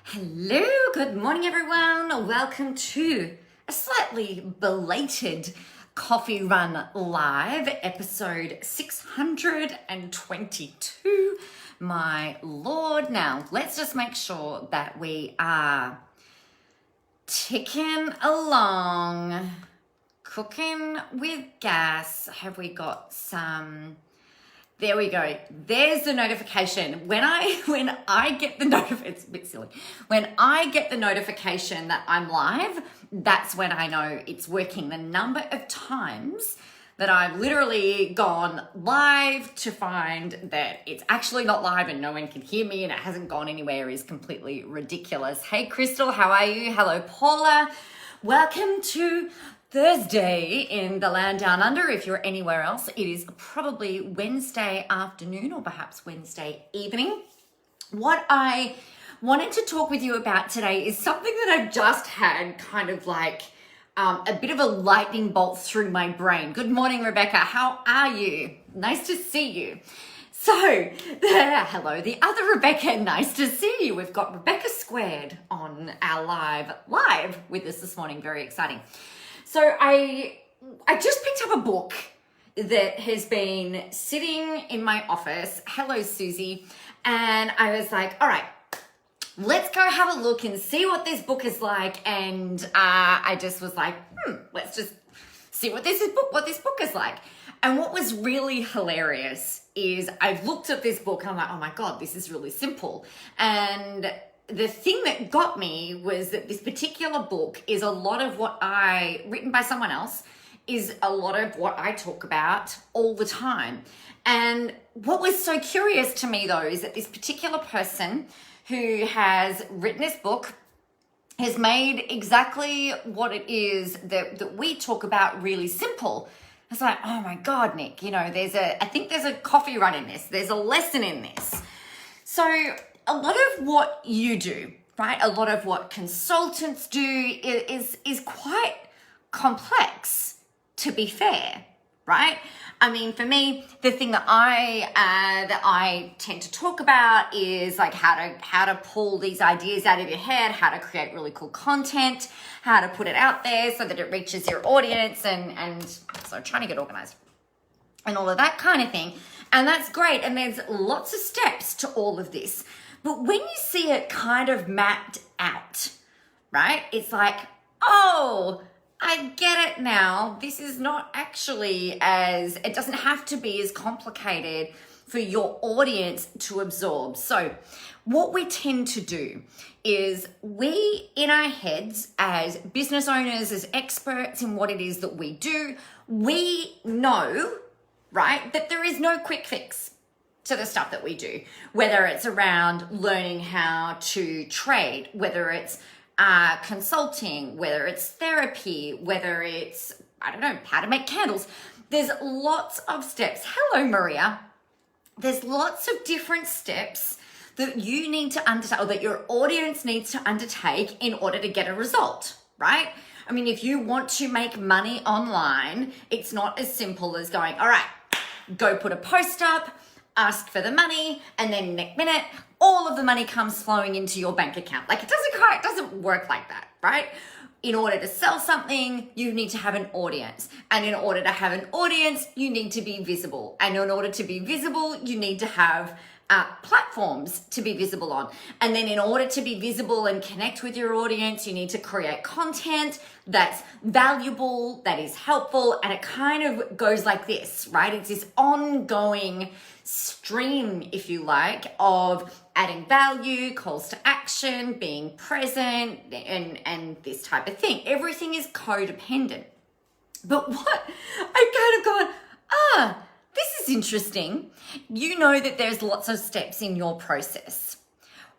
Hello, good morning everyone. Welcome to a slightly belated Coffee Run Live, episode 622. My Lord. Now, let's just make sure that we are ticking along, cooking with gas. Have we got some... There we go. There's the notification. When I get the notification, it's a bit silly. When I get the notification that I'm live, that's when I know it's working. The number of times that I've literally gone live to find that it's actually not live and no one can hear me and it hasn't gone anywhere is completely ridiculous. Hey, Crystal, how are you? Hello, Paula. Welcome to Thursday in the land down under. If you're anywhere else, it is probably Wednesday afternoon or perhaps Wednesday evening. What I wanted to talk with you about today is something that I've just had kind of like a bit of a lightning bolt through my brain. Good morning, Rebecca. How are you? Nice to see you. So, hello, the other Rebecca, nice to see you. We've got Rebecca Squared on our live with us this morning. Very exciting. So I just picked up a book that has been sitting in my office. Hello, Susie. And I was like, all right, let's go have a look and see what this book is like. And I just was like, let's just see what this book is like. And what was really hilarious is I've looked at this book and I'm like, oh my God, this is really simple. And the thing that got me was that this particular book is a lot of written by someone else, is a lot of what I talk about all the time. And what was so curious to me though is that this particular person who has written this book has made exactly what it is that we talk about really simple. It's like, oh my God, Nick, I think there's a coffee run in this. There's a lesson in this. So a lot of what you do, right? A lot of what consultants do is quite complex, to be fair, right? I mean, for me, the thing that I tend to talk about is like how to pull these ideas out of your head, how to create really cool content, how to put it out there so that it reaches your audience, and so trying to get organized and all of that kind of thing. And that's great. And there's lots of steps to all of this. But when you see it kind of mapped out, right? It's like, oh, I get it now. This is not actually it doesn't have to be as complicated for your audience to absorb. So what we tend to do is we, in our heads, as business owners, as experts in what it is that we do, we know, right, that there is no quick fix to the stuff that we do, whether it's around learning how to trade, whether it's consulting, whether it's therapy, whether it's, I don't know, how to make candles. There's lots of steps. Hello, Maria. There's lots of different steps that you need to undertake, or that your audience needs to undertake in order to get a result, right? I mean, if you want to make money online, it's not as simple as going, all right, go put a post up, ask for the money, and then next minute, all of the money comes flowing into your bank account. Like it doesn't work like that, right? In order to sell something, you need to have an audience. And in order to have an audience, you need to be visible. And in order to be visible, you need to have platforms to be visible on. And then in order to be visible and connect with your audience, you need to create content that's valuable, that is helpful. And it kind of goes like this, right? It's this ongoing stream, if you like, of adding value, calls to action, being present, and this type of thing. Everything is codependent. But what I've kind of gone, this is interesting. You know that there's lots of steps in your process.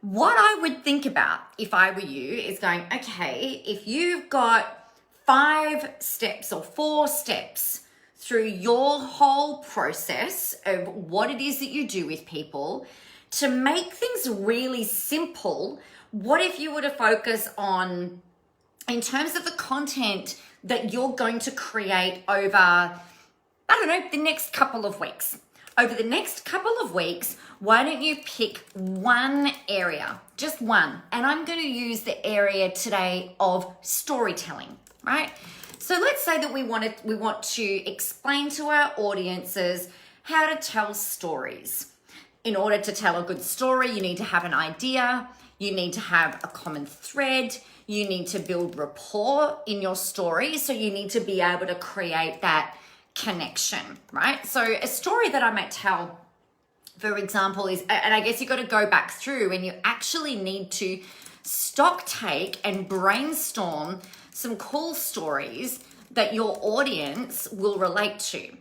What I would think about if I were you is going, okay, if you've got 5 steps or 4 steps through your whole process of what it is that you do with people, to make things really simple, what if you were to focus on, in terms of the content that you're going to create over, I don't know, the next couple of weeks, over the next couple of weeks, why don't you pick one area, just one, and I'm going to use the area today of storytelling, right? So let's say that we want to explain to our audiences how to tell stories. In order to tell a good story, you need to have an idea, you need to have a common thread, you need to build rapport in your story, so you need to be able to create that connection, right? So a story that I might tell, for example, is, and I guess you got to go back through and you actually need to stock take and brainstorm some cool stories that your audience will relate to.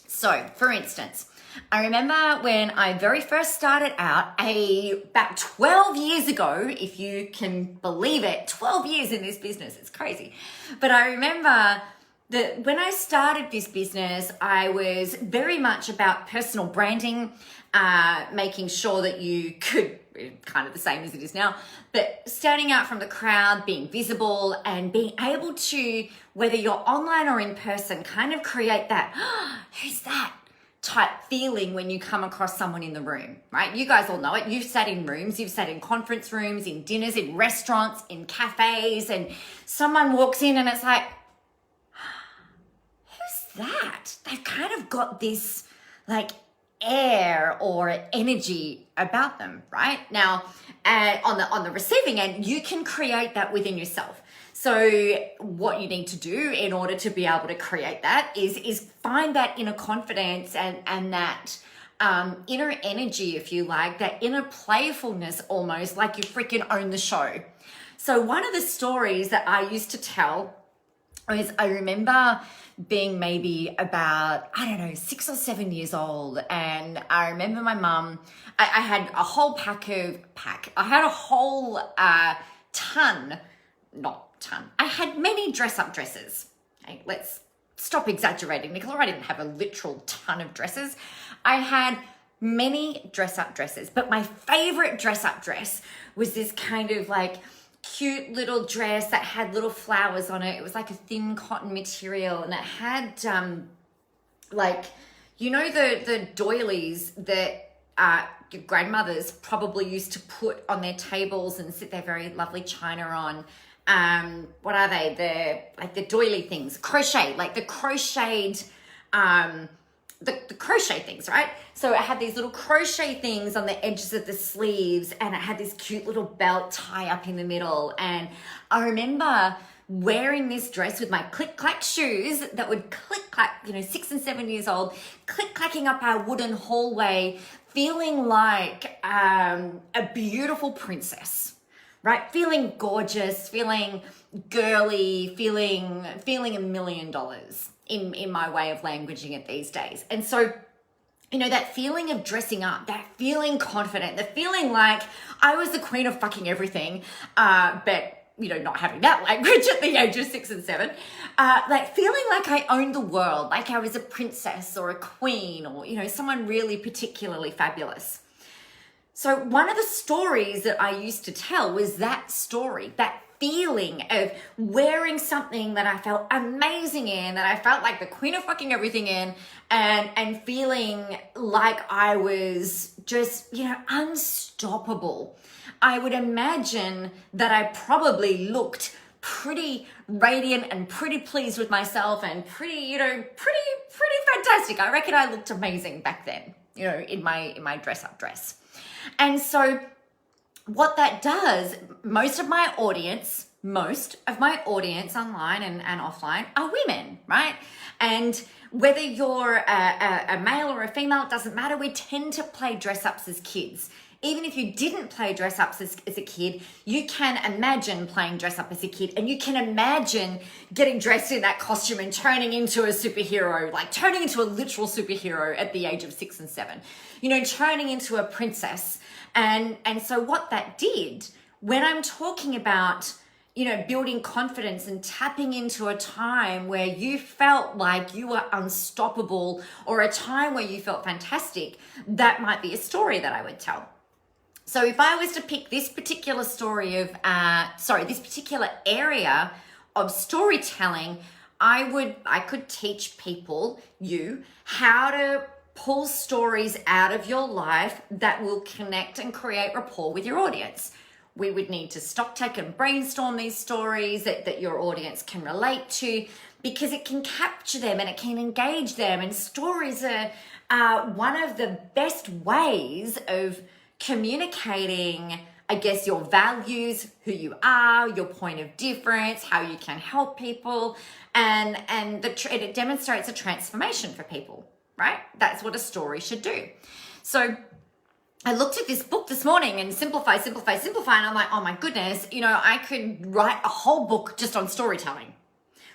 So, for instance, I remember when I very first started out about 12 years ago, if you can believe it, 12 years in this business, it's crazy. But I remember that when I started this business, I was very much about personal branding, making sure that you could, kind of the same as it is now, but standing out from the crowd, being visible and being able to, whether you're online or in person, kind of create that, who's that type feeling when you come across someone in the room, right? You guys all know it. You've sat in rooms, you've sat in conference rooms, in dinners, in restaurants, in cafes, and someone walks in and it's like, that they've kind of got this like air or energy about them, right? Now, on the receiving end, you can create that within yourself. So what you need to do in order to be able to create that is find that inner confidence and that inner energy, if you like, that inner playfulness, almost like you freaking own the show. So one of the stories that I used to tell is, I remember being maybe about, 6 or 7 years old. And I remember my mum, I had a whole I had a whole I had many dress-up dresses. Okay, let's stop exaggerating, Nicola. I didn't have a literal ton of dresses. I had many dress-up dresses, but my favorite dress-up dress was this kind of like cute little dress that had little flowers on it. It was like a thin cotton material, and it had the doilies that your grandmothers probably used to put on their tables and sit their very lovely china on. What are they? The doily things, crochet, like the crocheted the crochet things, right? So it had these little crochet things on the edges of the sleeves, and it had this cute little belt tie up in the middle. And I remember wearing this dress with my click-clack shoes that would click-clack, 6 and 7 years old, click-clacking up our wooden hallway, feeling like a beautiful princess, right? Feeling gorgeous, feeling girly, feeling $1 million. In my way of languaging it these days. And so, that feeling of dressing up, that feeling confident, the feeling like I was the queen of fucking everything, but, not having that language at the age of 6 and 7, like feeling like I owned the world, like I was a princess or a queen or, someone really particularly fabulous. So one of the stories that I used to tell was that story, that feeling of wearing something that I felt amazing in, that I felt like the queen of fucking everything in, and feeling like I was just, unstoppable. I would imagine that I probably looked pretty radiant and pretty pleased with myself and pretty fantastic. I reckon I looked amazing back then, in my dress-up dress. And so what that does, most of my audience online and offline are women, right? And whether you're a male or a female, it doesn't matter. We tend to play dress-ups as kids. Even if you didn't play dress-ups as a kid, you can imagine playing dress-up as a kid, and you can imagine getting dressed in that costume and turning into a superhero, like turning into a literal superhero at the age of 6 and 7, turning into a princess. And so what that did, when I'm talking about, building confidence and tapping into a time where you felt like you were unstoppable, or a time where you felt fantastic, that might be a story that I would tell. So if I was to pick this particular this particular area of storytelling, I could teach people, how to pull stories out of your life that will connect and create rapport with your audience. We would need to stock take and brainstorm these stories that your audience can relate to, because it can capture them and it can engage them. And stories are one of the best ways of communicating, I guess, your values, who you are, your point of difference, how you can help people, and it demonstrates a transformation for people, right? That's what a story should do. So I looked at this book this morning and simplify, and I'm like, oh my goodness, I could write a whole book just on storytelling,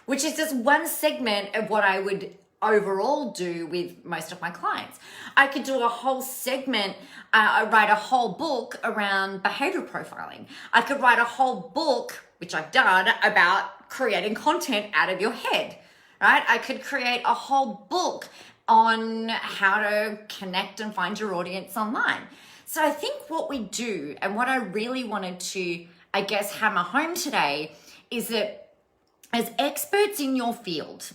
which is just one segment of what I would overall do with most of my clients. I could do a whole segment, write a whole book around behavioral profiling. I could write a whole book, which I've done, about creating content out of your head, right? I could create a whole book on how to connect and find your audience online. So I think what we do, and what I really wanted to, I guess, hammer home today, is that as experts in your field,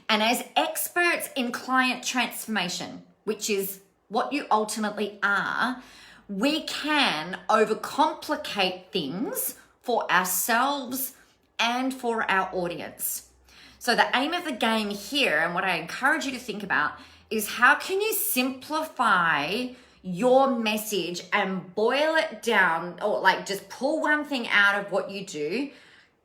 and as experts in client transformation, which is what you ultimately are, we can overcomplicate things for ourselves and for our audience. So the aim of the game here, and what I encourage you to think about, is how can you simplify your message and boil it down, or like just pull one thing out of what you do,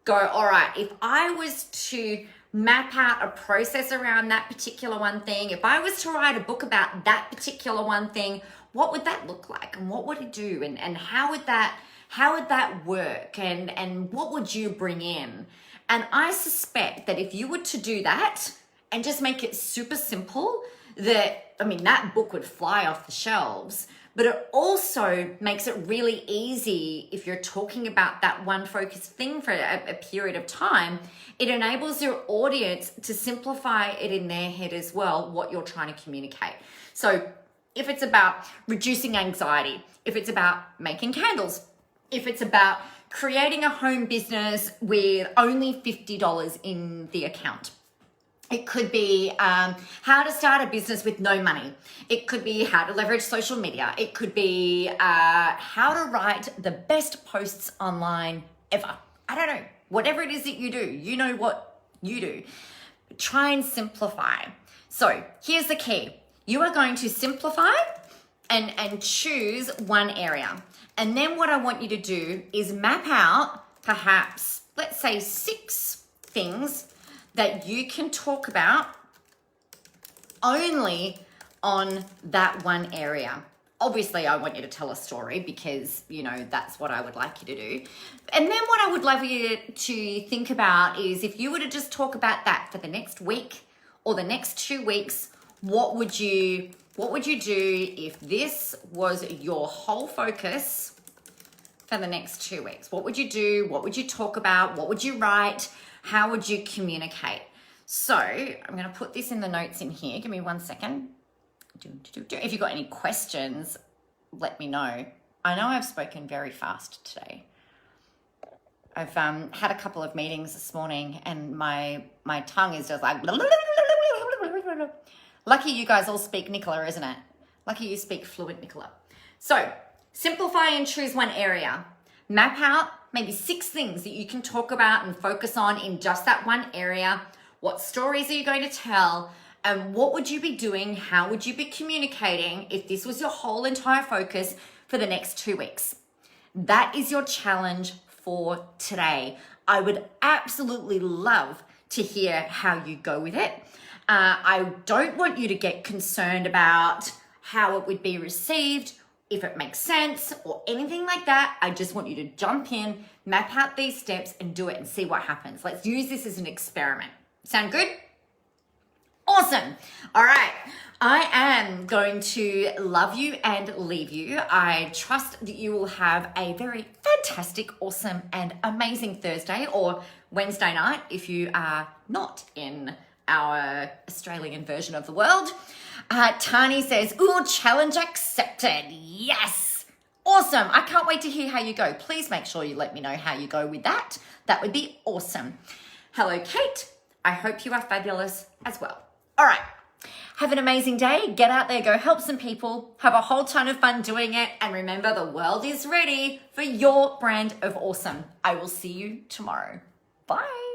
go, all right, if I was to map out a process around that particular one thing, if I was to write a book about that particular one thing, what would that look like, and what would it do, and how would that work, and what would you bring in? And I suspect that if you were to do that and just make it super simple, that book would fly off the shelves. But it also makes it really easy if you're talking about that one focused thing for a period of time. It enables your audience to simplify it in their head as well, what you're trying to communicate. So if it's about reducing anxiety, if it's about making candles, if it's about creating a home business with only $50 in the account, it could be how to start a business with no money. It could be how to leverage social media. It could be how to write the best posts online ever. I don't know. Whatever it is that you do, you know what you do. Try and simplify. So here's the key. You are going to simplify and choose one area. And then what I want you to do is map out perhaps, let's say, 6 things that you can talk about only on that one area. Obviously, I want you to tell a story because, that's what I would like you to do. And then what I would love you to think about is, if you were to just talk about that for the next week or the next 2 weeks, what would you do if this was your whole focus for the next 2 weeks? What would you do? What would you talk about? What would you write? How would you communicate? So I'm going to put this in the notes in here. Give me 1 second. If you've got any questions, let me know. I know I've spoken very fast today. I've had a couple of meetings this morning and my tongue is just like... Lucky you guys all speak Nicola, isn't it? Lucky you speak fluent Nicola. So simplify and choose one area. Map out maybe 6 things that you can talk about and focus on in just that one area. What stories are you going to tell? And what would you be doing? How would you be communicating if this was your whole entire focus for the next 2 weeks? That is your challenge for today. I would absolutely love to hear how you go with it. I don't want you to get concerned about how it would be received, if it makes sense or anything like that. I just want you to jump in, map out these steps and do it and see what happens. Let's use this as an experiment. Sound good? Awesome. All right. I am going to love you and leave you. I trust that you will have a very fantastic, awesome and amazing Thursday or Wednesday night if you are not in our Australian version of the world. Tani says, ooh, challenge accepted. Yes. Awesome. I can't wait to hear how you go. Please make sure you let me know how you go with that. That would be awesome. Hello, Kate. I hope you are fabulous as well. All right. Have an amazing day. Get out there, go help some people, have a whole ton of fun doing it. And remember, the world is ready for your brand of awesome. I will see you tomorrow. Bye.